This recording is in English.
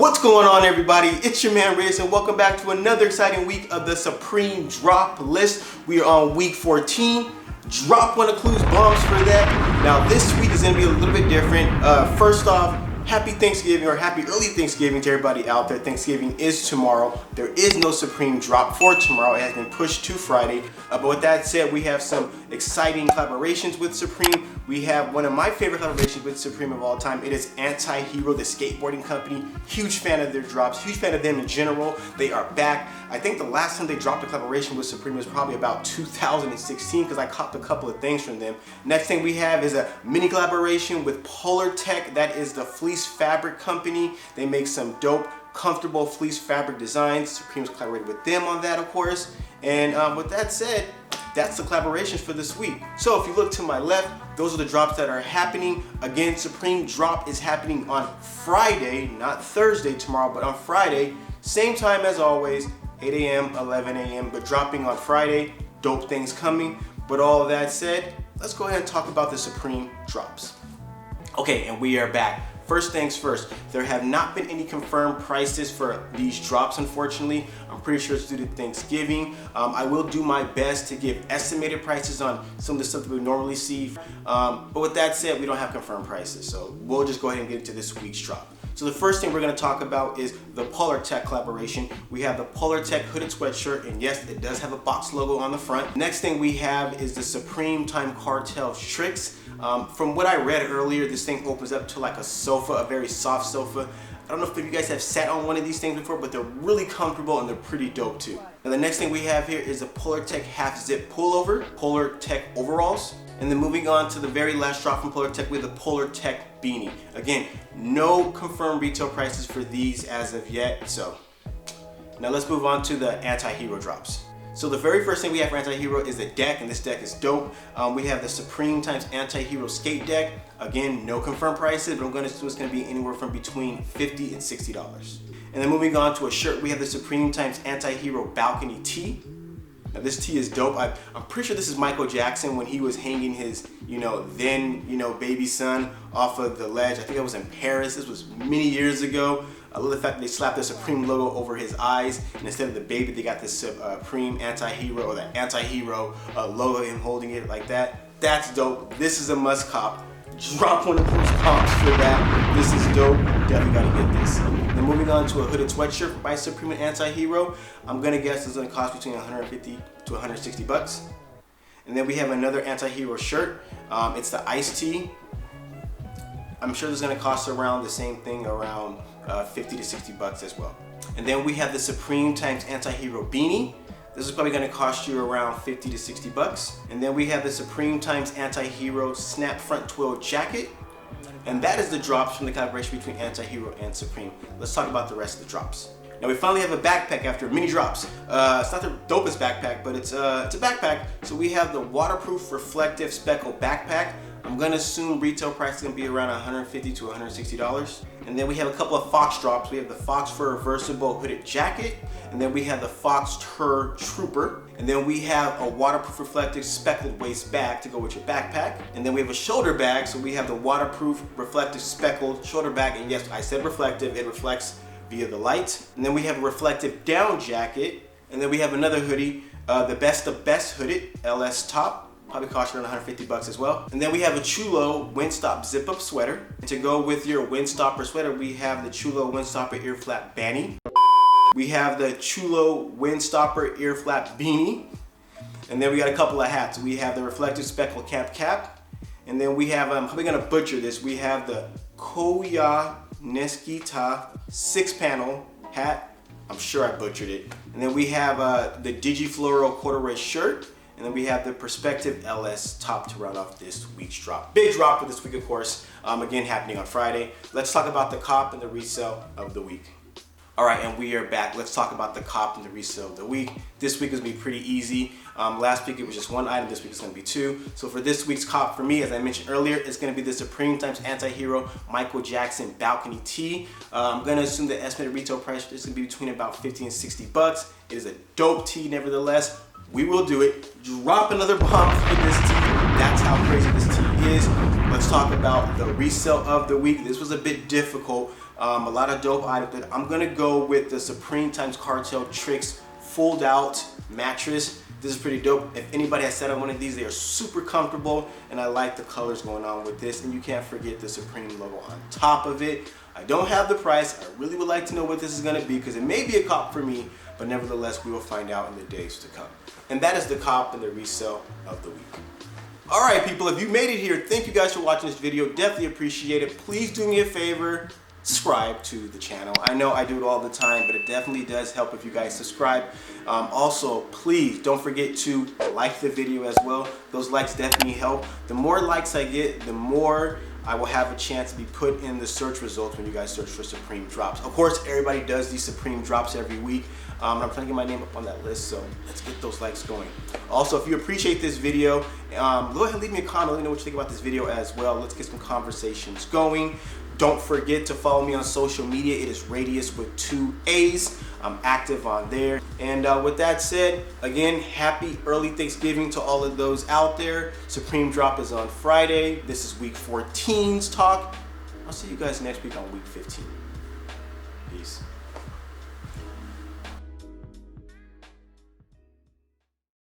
What's going on, everybody? It's your man Raadius, and welcome back to another exciting week of the Supreme Drop List. We are on week 14. Drop one of Clue's bombs for that. Now this week is going to be a little bit different. First off, happy Thanksgiving, or happy early Thanksgiving to everybody out there. Thanksgiving is tomorrow. There is no Supreme drop for tomorrow. It has been pushed to Friday. But with that said, we have some exciting collaborations with Supreme. We have one of my favorite collaborations with Supreme of all time. It is Antihero, the skateboarding company. Huge fan of their drops, huge fan of them in general. They are back. I think the last time they dropped a collaboration with Supreme was probably about 2016 because I copped a couple of things from them. Next thing we have is a mini collaboration with Polortec. That is the fleece fabric company. They make some dope, comfortable fleece fabric designs. Supreme's collaborated with them on that, of course. And with that said, that's the collaborations for this week. So if you look to my left, those are the drops that are happening. Again, Supreme drop is happening on Friday, not Thursday tomorrow, but on Friday. Same time as always, 8 a.m., 11 a.m., but dropping on Friday. Dope things coming. But all of that said, let's go ahead and talk about the Supreme drops. Okay, and we are back. First things first, there have not been any confirmed prices for these drops, unfortunately. I'm pretty sure it's due to Thanksgiving. I will do my best to give estimated prices on some of the stuff that we normally see. But with that said, we don't have confirmed prices, so we'll just go ahead and get into this week's drop. So the first thing we're going to talk about is the Polortec collaboration. We have the Polortec hooded sweatshirt, and yes, it does have a box logo on the front. Next thing we have is the Supreme Time Cartel Tricks. From what I read earlier, this thing opens up to like a sofa, a very soft sofa. I don't know if you guys have sat on one of these things before, but they're really comfortable and they're pretty dope too. Now the next thing we have here is a Polortec half zip pullover, Polortec overalls. And then moving on to the very last drop from Polortec with the Polortec beanie. Again, no confirmed retail prices for these as of yet. So now let's move on to the Antihero drops. So the very first thing we have for Antihero is the deck, and this deck is dope. We have the Supreme times Antihero skate deck. Again, no confirmed prices, but I'm going to assume it's going to be anywhere from between $50 and $60. And then moving on to a shirt, we have the Supreme times Antihero balcony tee. Now this tee is dope. I'm pretty sure this is Michael Jackson when he was hanging his, baby son off of the ledge. I think it was in Paris. This was many years ago. I love the fact that they slapped the Supreme logo over his eyes, and instead of the baby, they got the Supreme Antihero, or the Antihero logo, him holding it like that. That's dope. This is a must cop. Drop one of those pops for that. This is dope. Definitely gotta get this. Then moving on to a hooded sweatshirt by Supreme Antihero. I'm gonna guess it's gonna cost between 150 to 160 bucks. And then we have another Antihero shirt. It's the iced tea. I'm sure this is gonna cost around the same thing, around 50 to 60 bucks as well. And then we have the Supreme times Antihero beanie. This is probably gonna cost you around 50 to 60 bucks. And then we have the Supreme times Antihero snap front twill jacket. And that is the drops from the collaboration between Antihero and Supreme. Let's talk about the rest of the drops. Now we finally have a backpack after many drops. It's not the dopest backpack, but it's a backpack. So we have the waterproof reflective speckle backpack. I'm gonna assume retail price is gonna be around $150 to $160. And then we have a couple of Fox drops. We have the Fox Fur reversible hooded jacket, and then we have the Fox Tur Trooper, and then we have a waterproof reflective speckled waist bag to go with your backpack. And then we have a shoulder bag, so we have the waterproof reflective speckled shoulder bag, and yes, I said reflective, it reflects via the light. And then we have a reflective down jacket, and then we have another hoodie, the Best of Best hooded LS top. Probably cost around 150 bucks as well. And then we have a Chulo Windstop zip up sweater. And to go with your Windstopper sweater, we have the Chulo Windstopper ear flap banny. We have the Chulo Windstopper ear flap beanie. And then we got a couple of hats. We have the reflective speckle cap. And then we have, I'm probably gonna butcher this, we have the Koya Neskita 6-panel hat. I'm sure I butchered it. And then we have the Digifloral corduroy shirt. And then we have the Perspective LS top to round off this week's drop. Big drop for this week, of course. Again, happening on Friday. Let's talk about the cop and the resale of the week. All right, and we are back. Let's talk about the cop and the resale of the week. This week is gonna be pretty easy. Last week it was just one item. This week it's gonna be two. So for this week's cop, for me, as I mentioned earlier, it's gonna be the Supreme times Antihero Michael Jackson balcony tee. I'm gonna assume the estimated retail price is gonna be between about 50 and 60 bucks. It is a dope tee, nevertheless. We will do it. Drop another bomb for this tee. That's how crazy this tee is. Let's talk about the resale of the week. This was a bit difficult. A lot of dope items. I'm gonna go with the Supreme x Cartel Tricks fold out mattress. This is pretty dope. If anybody has set up one of these, they are super comfortable, and I like the colors going on with this. And you can't forget the Supreme logo on top of it. I don't have the price. I really would like to know what this is gonna be because it may be a cop for me, but nevertheless, we will find out in the days to come. And that is the cop and the resale of the week. All right, people, if you made it here, thank you guys for watching this video. Definitely appreciate it. Please do me a favor, subscribe to the channel. I know I do it all the time, but it definitely does help if you guys subscribe. Also, please don't forget to like the video as well. Those likes definitely help. The more likes I get, the more I will have a chance to be put in the search results when you guys search for Supreme drops. Of course, everybody does these Supreme drops every week. I'm trying to get my name up on that list, so let's get those likes going. Also, if you appreciate this video, go ahead and leave me a comment. Let me know what you think about this video as well. Let's get some conversations going. Don't forget to follow me on social media. It is Raadius with 2 A's. I'm active on there. And with that said, again, happy early Thanksgiving to all of those out there. Supreme drop is on Friday. This is week 14's talk. I'll see you guys next week on week 15. Peace.